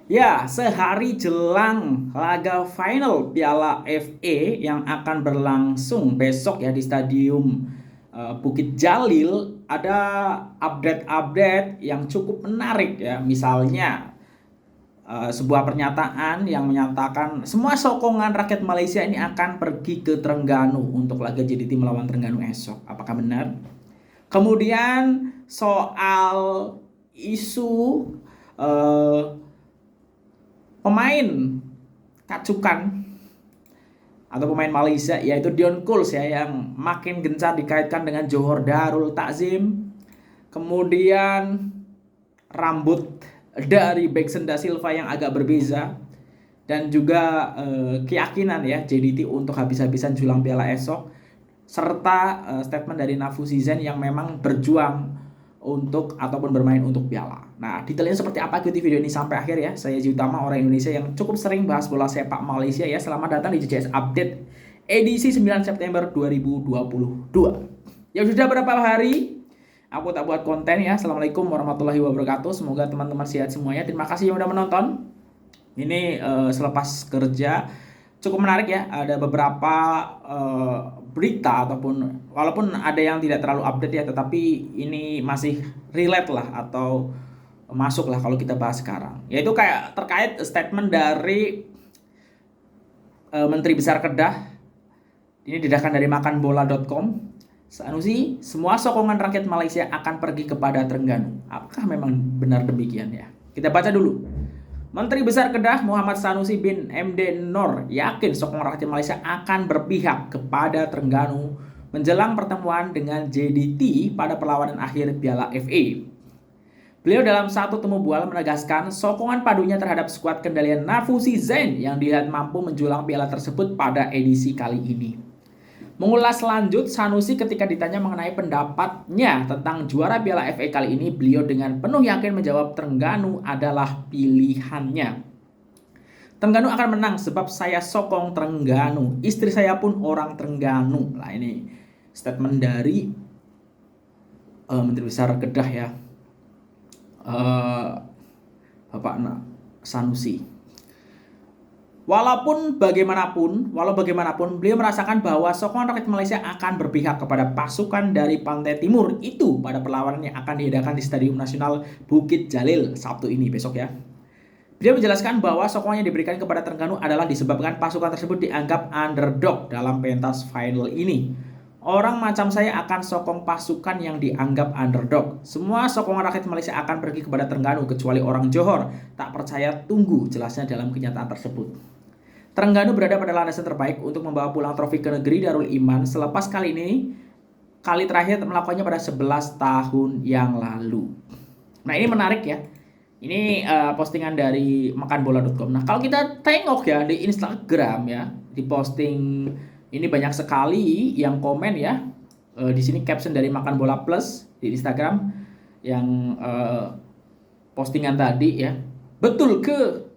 Ya, sehari jelang laga final Piala FA yang akan berlangsung besok ya di Stadium Bukit Jalil, ada update-update yang cukup menarik ya. Misalnya sebuah pernyataan yang menyatakan semua sokongan rakyat Malaysia ini akan pergi ke Terengganu untuk laga JDT melawan Terengganu esok. Apakah benar? Kemudian soal isu eh, pemain kacukan atau pemain Malaysia yaitu Dion Kools ya yang makin gencar dikaitkan dengan Johor Darul Takzim. Kemudian rambut dari Beksen Da Silva yang agak berbeza dan juga keyakinan ya JDT untuk habis-habisan julang piala esok serta statement dari Nafusizen yang memang berjuang untuk ataupun bermain untuk piala. Nah, detailnya seperti apa, ikuti video ini sampai akhir ya. Saya Ji Utama, orang Indonesia yang cukup sering bahas bola sepak Malaysia ya. Selamat datang di JJS Update edisi 9 September 2022. Ya sudah berapa hari aku tak buat konten ya. Assalamualaikum warahmatullahi wabarakatuh. Semoga teman-teman sehat semuanya. Terima kasih yang udah menonton. Ini selepas kerja cukup menarik ya. Ada beberapa berita ataupun walaupun ada yang tidak terlalu update ya, tetapi ini masih relate lah atau masuk lah kalau kita bahas sekarang. Yaitu kayak terkait statement dari Menteri Besar Kedah. Ini didatangkan dari makanbola.com. Sanusi, semua sokongan rakyat Malaysia akan pergi kepada Terengganu. Apakah memang benar demikian ya? Kita baca dulu. Menteri Besar Kedah Muhammad Sanusi bin MD Nor yakin sokongan rakyat Malaysia akan berpihak kepada Terengganu menjelang pertemuan dengan JDT pada perlawanan akhir Piala FA. Beliau dalam satu temu bual menegaskan sokongan padunya terhadap skuad kendalian Nafusizen yang dilihat mampu menjulang piala tersebut pada edisi kali ini. Mengulas lanjut, Sanusi ketika ditanya mengenai pendapatnya tentang juara Piala FA kali ini, beliau dengan penuh yakin menjawab Terengganu adalah pilihannya. Terengganu akan menang sebab saya sokong Terengganu. Istri saya pun orang Terengganu. Lah ini statement dari Menteri Besar Kedah ya, Bapak Sanusi. Walau bagaimanapun, beliau merasakan bahwa sokongan rakyat Malaysia akan berpihak kepada pasukan dari Pantai Timur itu pada perlawanan yang akan diadakan di Stadium Nasional Bukit Jalil Sabtu ini besok ya. Beliau menjelaskan bahwa sokongan yang diberikan kepada Terengganu adalah disebabkan pasukan tersebut dianggap underdog dalam pentas final ini. Orang macam saya akan sokong pasukan yang dianggap underdog. Semua sokongan rakyat Malaysia akan pergi kepada Terengganu kecuali orang Johor. Tak percaya, tunggu jelasnya dalam kenyataan tersebut. Terengganu berada pada landasan terbaik untuk membawa pulang trofi ke negeri Darul Iman selepas kali terakhir melakukannya pada 11 tahun yang lalu. Nah, ini menarik ya. Ini postingan dari makanbola.com. Nah, kalau kita tengok ya di Instagram ya, di posting ini banyak sekali yang komen ya. Di sini caption dari Makan Bola Plus di Instagram yang postingan tadi ya. Betul ke?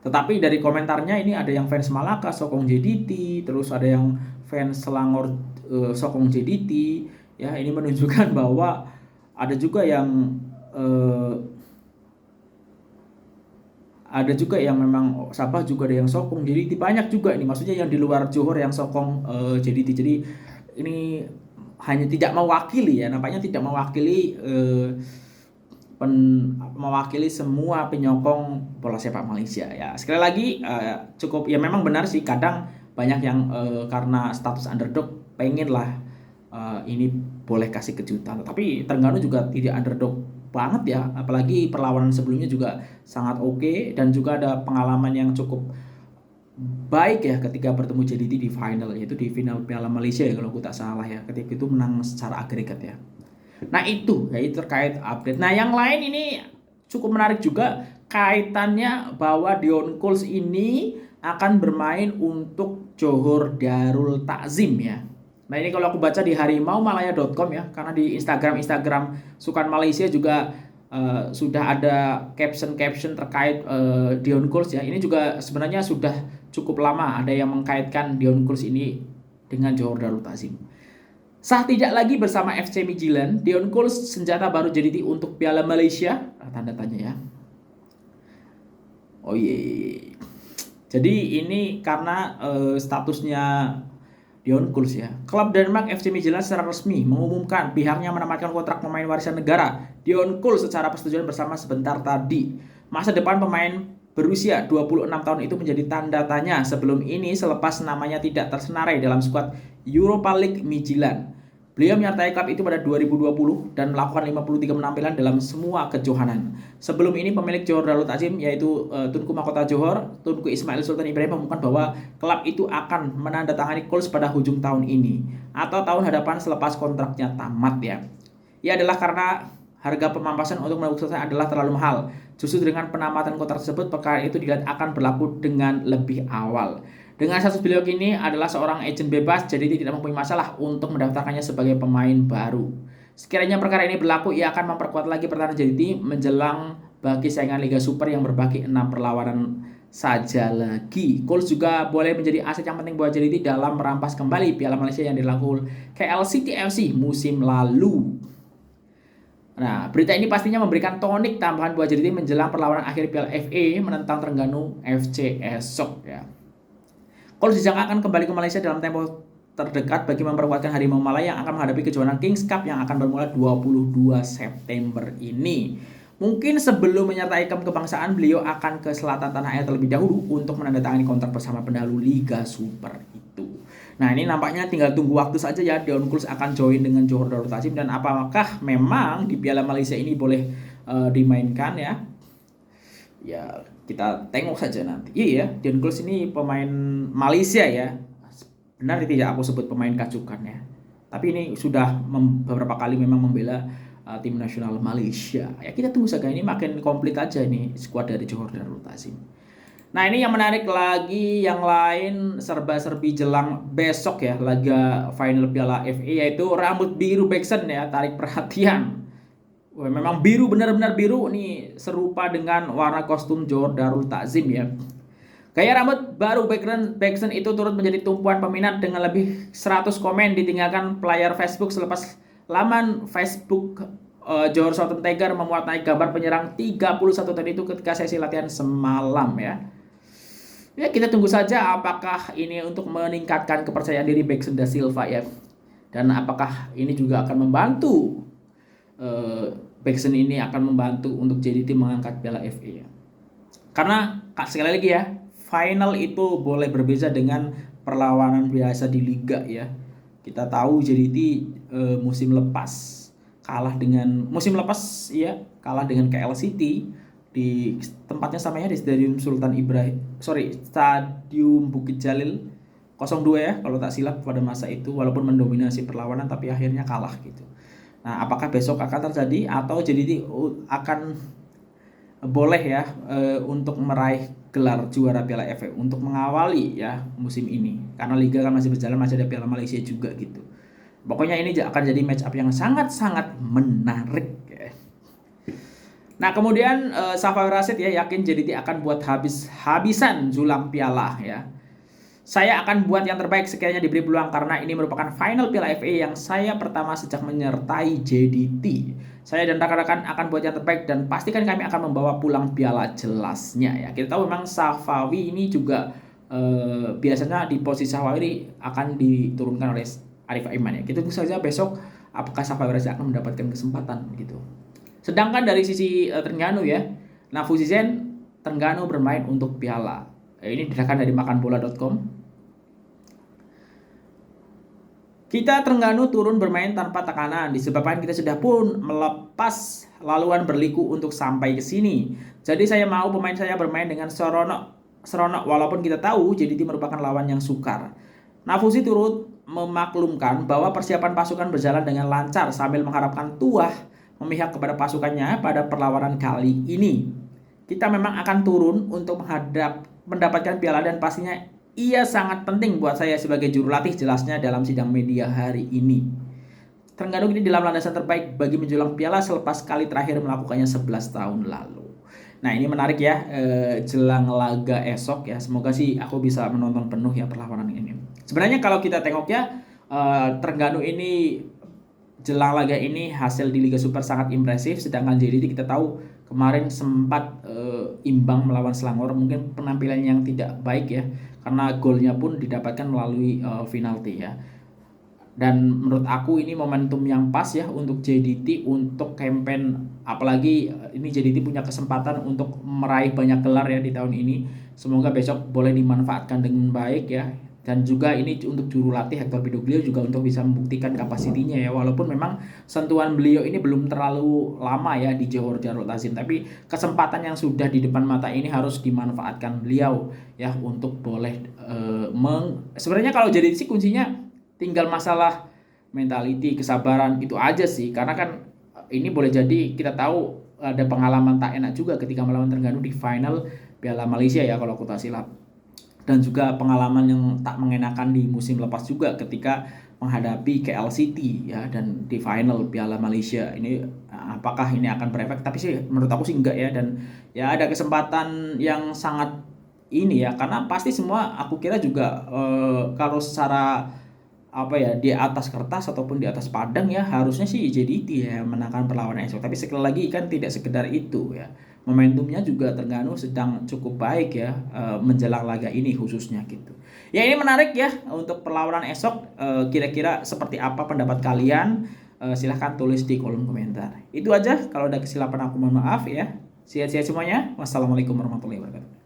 Tetapi dari komentarnya ini ada yang fans Malaka sokong JDT, terus ada yang fans Selangor sokong JDT. Ya, ini menunjukkan bahwa ada juga yang memang Sabah juga ada yang sokong JDT, banyak juga ini. Maksudnya yang di luar Johor yang sokong JDT. Jadi ini hanya tidak mewakili ya, nampaknya tidak mewakili mewakili semua penyokong bola sepak Malaysia ya. Sekali lagi cukup ya, memang benar sih kadang banyak yang karena status underdog pengen lah ini boleh kasih kejutan, tapi Terengganu juga tidak underdog banget ya, apalagi perlawanan sebelumnya juga sangat oke dan juga ada pengalaman yang cukup baik ya ketika bertemu JDT di final, yaitu di final Piala Malaysia ya kalau aku tak salah ya, ketika itu menang secara agregat ya. Nah itu terkait update. Nah yang lain ini cukup menarik juga kaitannya bahwa Dion Kools ini akan bermain untuk Johor Darul Takzim ya. Nah ini kalau aku baca di harimaumalaya.com ya, karena di Instagram Sukan Malaysia juga sudah ada caption terkait Dion Kools ya. Ini juga sebenarnya sudah cukup lama ada yang mengkaitkan Dion Kools ini dengan Johor Darul Takzim. Sah tidak lagi bersama FC Midtjylland, Dion Kools senjata baru JDT untuk Piala Malaysia? Tanda tanya ya. Oh iya, iya, iya. Jadi ini karena statusnya Dion Kuls ya. Klub Denmark FC Midtjylland secara resmi mengumumkan pihaknya menamatkan kontrak pemain warisan negara Dion Kuls secara persetujuan bersama sebentar tadi. Masa depan pemain berusia 26 tahun itu menjadi tanda tanya sebelum ini selepas namanya tidak tersenarai dalam skuad Europa League Midtjylland. Beliau menyertai klub itu pada 2020 dan melakukan 53 penampilan dalam semua kejohanan. Sebelum ini pemilik Johor Darul Takzim yaitu Tunku Mahkota Johor, Tunku Ismail Sultan Ibrahim mengumumkan bahwa klub itu akan menandatangani Kuls pada ujung tahun ini atau tahun hadapan selepas kontraknya tamat ya. Ia adalah karena harga pemampasan untuk menebus selesai adalah terlalu mahal. Justru dengan penamatan kontrak tersebut, perkara itu dilihat akan berlaku dengan lebih awal. Dengan status beliau kini adalah seorang agen bebas, jadi tidak mempunyai masalah untuk mendaftarkannya sebagai pemain baru. Sekiranya perkara ini berlaku, ia akan memperkuat lagi pertahanan JDT menjelang bagi saingan Liga Super yang berbagi 6 perlawanan saja lagi. Kuls juga boleh menjadi aset yang penting buat JDT dalam merampas kembali Piala Malaysia yang dilakukan KL City FC musim lalu. Nah, berita ini pastinya memberikan tonik tambahan buat JDT menjelang perlawanan akhir Piala FA menentang Terengganu FC esok ya. Kuls disangka akan kembali ke Malaysia dalam tempo terdekat bagi memperkuatkan Harimau Malaya yang akan menghadapi kejuaraan Kings Cup yang akan bermula 22 September ini. Mungkin sebelum menyertai klub kebangsaan, beliau akan ke selatan tanah air terlebih dahulu untuk menandatangani kontrak bersama pendahulu Liga Super itu. Nah, ini nampaknya tinggal tunggu waktu saja ya, Dion Kuls akan join dengan Johor Darul Takzim dan apakah memang di Piala Malaysia ini boleh dimainkan ya. Ya, kita tengok saja nanti. Iya ya, Dion Kuls ini pemain Malaysia ya. Benar tidak aku sebut pemain kacukan ya. Tapi ini sudah beberapa kali memang membela tim nasional Malaysia. Ya kita tunggu saja, ini makin komplit aja nih skuad dari Johor Darul Takzim. Nah, ini yang menarik lagi yang lain serba-serbi jelang besok ya, laga final Piala FA yaitu rambut biru Bexon ya, tarik perhatian. Wah, memang biru, benar-benar biru nih, serupa dengan warna kostum Johor Darul Takzim ya. Gaya rambut baru Bexon itu turut menjadi tumpuan peminat dengan lebih 100 komen ditinggalkan player Facebook selepas laman Facebook Johor Southern Tiger memuat naik gambar penyerang 31 tahun itu ketika sesi latihan semalam ya. Ya, kita tunggu saja apakah ini untuk meningkatkan kepercayaan diri Bexon da Silva ya. Dan apakah ini juga akan membantu Bexon ini akan membantu untuk JDT mengangkat Piala FA ya. Karena sekali lagi ya, final itu boleh berbeda dengan perlawanan biasa di liga ya. Kita tahu JDT musim lepas kalah dengan kalah dengan KL City di tempatnya sama ya, di Stadium Stadium Bukit Jalil 02 ya kalau tak silap pada masa itu, walaupun mendominasi perlawanan tapi akhirnya kalah gitu. Nah, apakah besok akan terjadi atau JDT akan boleh ya untuk meraih gelar juara Piala FA untuk mengawali ya musim ini, karena liga kan masih berjalan, masih ada Piala Malaysia juga gitu. Pokoknya ini akan jadi match up yang sangat-sangat menarik ya. Nah, kemudian Safa Rashid ya yakin JDT akan buat habis-habisan julang piala ya. Saya akan buat yang terbaik sekiranya diberi peluang karena ini merupakan final Piala FA yang saya pertama sejak menyertai JDT. Saya dan rekan-rekan akan buat yang terbaik dan pastikan kami akan membawa pulang piala jelasnya ya. Kita tahu memang Safawi ini juga biasanya di posisi Safawi akan diturunkan oleh Arif Aiman ya. Kita tunggu saja besok apakah Safawi akan mendapatkan kesempatan gitu. Sedangkan dari sisi Terengganu ya, Nafuzizen Terengganu bermain untuk piala. Ini didapatkan dari makanbola.com. Kita Terengganu turun bermain tanpa tekanan disebabkan kita sudah pun melepas laluan berliku untuk sampai ke sini. Jadi saya mau pemain saya bermain dengan seronok walaupun kita tahu JDT merupakan lawan yang sukar. Nafuzi turut memaklumkan bahwa persiapan pasukan berjalan dengan lancar sambil mengharapkan Tuah memihak kepada pasukannya pada perlawanan kali ini. Kita memang akan turun untuk mendapatkan piala dan pastinya ia sangat penting buat saya sebagai juru latih, jelasnya dalam sidang media hari ini. Terengganu ini dalam landasan terbaik bagi menjulang piala selepas kali terakhir melakukannya 11 tahun lalu. Nah, ini menarik ya jelang laga esok ya. Semoga sih aku bisa menonton penuh ya perlawanan ini. Sebenarnya kalau kita tengok ya Terengganu ini jelang laga ini hasil di Liga Super sangat impresif, sedangkan JDT kita tahu kemarin sempat imbang melawan Selangor, mungkin penampilan yang tidak baik ya, karena golnya pun didapatkan melalui penalti ya. Dan menurut aku ini momentum yang pas ya untuk JDT untuk campaign, apalagi ini JDT punya kesempatan untuk meraih banyak gelar ya di tahun ini. Semoga besok boleh dimanfaatkan dengan baik ya. Dan juga ini untuk juru latih Hector Bidoglio juga untuk bisa membuktikan kapasitinya ya, walaupun memang sentuhan beliau ini belum terlalu lama ya di Johor Darul Ta'zim, tapi kesempatan yang sudah di depan mata ini harus dimanfaatkan beliau ya untuk boleh sebenarnya kalau JDT sih kuncinya tinggal masalah mentality, kesabaran itu aja sih. Karena kan ini boleh jadi kita tahu ada pengalaman tak enak juga ketika melawan Terengganu di final Piala Malaysia ya kalau aku tak silap. Dan juga pengalaman yang tak mengenakan di musim lepas juga ketika menghadapi KL City ya, dan di final Piala Malaysia ini apakah ini akan berefek, tapi sih menurut aku sih enggak ya. Dan ya ada kesempatan yang sangat ini ya, karena pasti semua aku kira juga kalau secara apa ya di atas kertas ataupun di atas padang ya harusnya sih JDT ya menangkan perlawanan esok, tapi sekali lagi kan tidak sekedar itu ya, momentumnya juga Terengganu sedang cukup baik ya menjelang laga ini khususnya gitu ya. Ini menarik ya untuk perlawanan esok. Kira-kira seperti apa pendapat kalian? Silahkan tulis di kolom komentar. Itu aja, kalau ada kesilapan aku mohon maaf ya. Sehat-sehat semuanya. Wassalamualaikum warahmatullahi wabarakatuh.